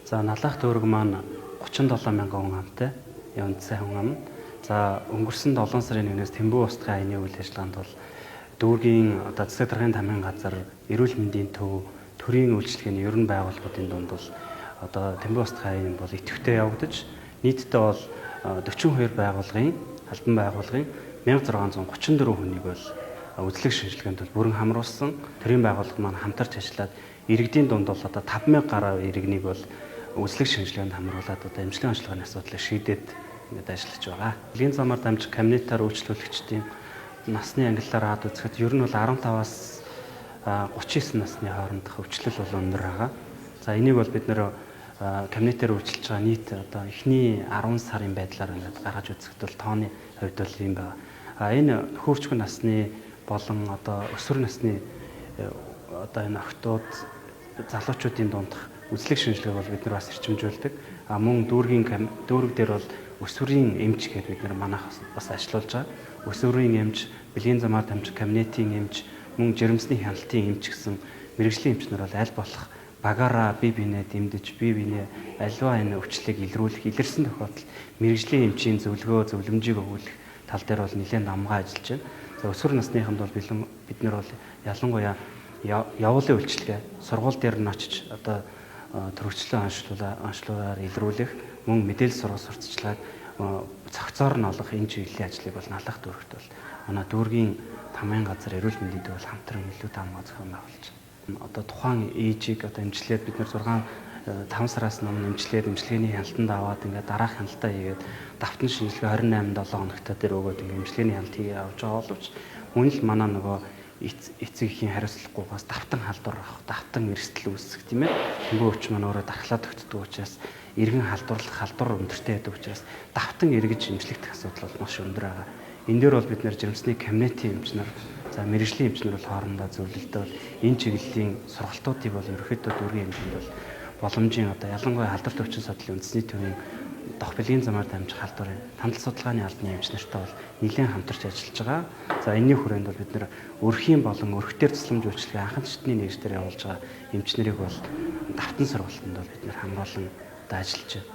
За налах төвөрг маань 37 мянган хүн амтай. Явандсан хүн ам. За өнгөрсөн 7 сарын 1-ээс Тэмбүү устгын аяны үйл ажиллагаанд бол дүүргийн засаг даргын тамирын газар, эрүүл мэндийн төв, төрийн үйлчилгээний ерөн байгууллагуудын дунд бол Тэмбүү устгын аян бол идэвхтэй явагдаж нийтдээ бол 42 байгууллагын албан байгууллагын 1634 хүнийг бол үзлэг шинжилгээнд бол бүрэн хамруулсан. Төрийн байгууллага маань хамтарч ажиллаад иргэдийн дунд бол 5000 гаруй иргэнийг бол үзлэг шинжилгээнд хамруулад эмчилгээ онцлогын асуудлыг шийдээд ажиллаж байгаа. Дэлхийн замаар дамжих кабинетаар үйлчлүүлэгчдийн насны ангиллаар хаад үзэхэд ер нь бол 15-аас 39 насны хоорондох өвчлөл бол өндөр байгаа. За энийг бол бид нэр кабинетаар үйлчилж байгаа нийт эхний 10 сарын байдлаар ингээд гаргаж үзэхэд бол тооны хувьд бол юм байна. Энэ хөвчгөн насны болон өсвөр насны энэ охтууд залуучуудын дундх үзлэг шинжилгээг бол бид нар бас эрчимжүүлдэг. Мөн дүүрэг дээр бол өсвөрийн эмч гэдэг бид нар манайх бас ажиллаулж байгаа. Өсвөрийн эмч, бэлгийн замаар дамжих кабинетийн эмч, мөн жирэмсний хяналтын эмч гэсэн мэрэгжлийн эмчнэр бол аль болох багаараа бие биенээ дэмдэж, бие биенээ аливаа энэ өвчлөлийг илрүүлэх, илэрсэн тохиолдолд мэрэгжлийн эмчийн зөвлөмжийг өгүүлэх тал дээр бол нэлээд амгаа ажиллаж байна. За өсвөр насныханд бол бид нар бол ялангуяа явуулын үйлчилгээ, сургууль дээр нь очиж төрөгчлөө онцлогоор илрүүлэх, мөн мэдээлэл сургалтчлагыг цогцоор нь олох энэ чиглэлийн ажлыг бол налах дүүрэгт бол манай дүүргийн тамирын газар эрүүл мэндийн төв бол хамтран илүү таамаг зохион байгуулж байна. Тухайн ээжийг эмчлээд бид нар 5 сараас өмнө эмчилгээний хяналтанд аваад ингээд дараах хяналтаа хийгээд давтан шинжилгээ 28-7 хоногтой дээр өгөөд ингээд эмчилгээний хяналт хийгээ авч байгаа боловч мөн л манай нөгөө эцэг эхийн хариуцлагагүйгээс давтан халдвар авах, давтан эрсдэл үүсэх тийм ээ. Тэмбүү өвч маань өөрөө дархлаад өгддөг учраас иргэн халдвар өндөртэй байдаг учраас давтан эргэж эмчлэгдэх асуудал бол маш өндөр байгаа. Энэ дээр бол бид нэр жирэмсний кабинетийн эмчнэр, за мэрэгжлийн эмчнэр бол хоорондоо зөвлөлтөд энэ чиглэлийн сургалтуудыг бол ерөөхдөө дүүргийн эмчинд бол боломжийн ялангуяа халдвар төвчин судлалын үндэсний төвийн бэлгийн замаар дамжих халдварын тандал судалгааны албаны эмч нартай бол нэлээд хамтарч ажиллаж байгаа. За энэний хүрээнд бол бид нэр өрхийн болон өрхтөр тусламж үйлчилгээ анхан шатны нэгж дээр явуулж байгаа эмч нарыг бол давтан сургалтанд бол бид нэр хамруулан ажиллаж байна.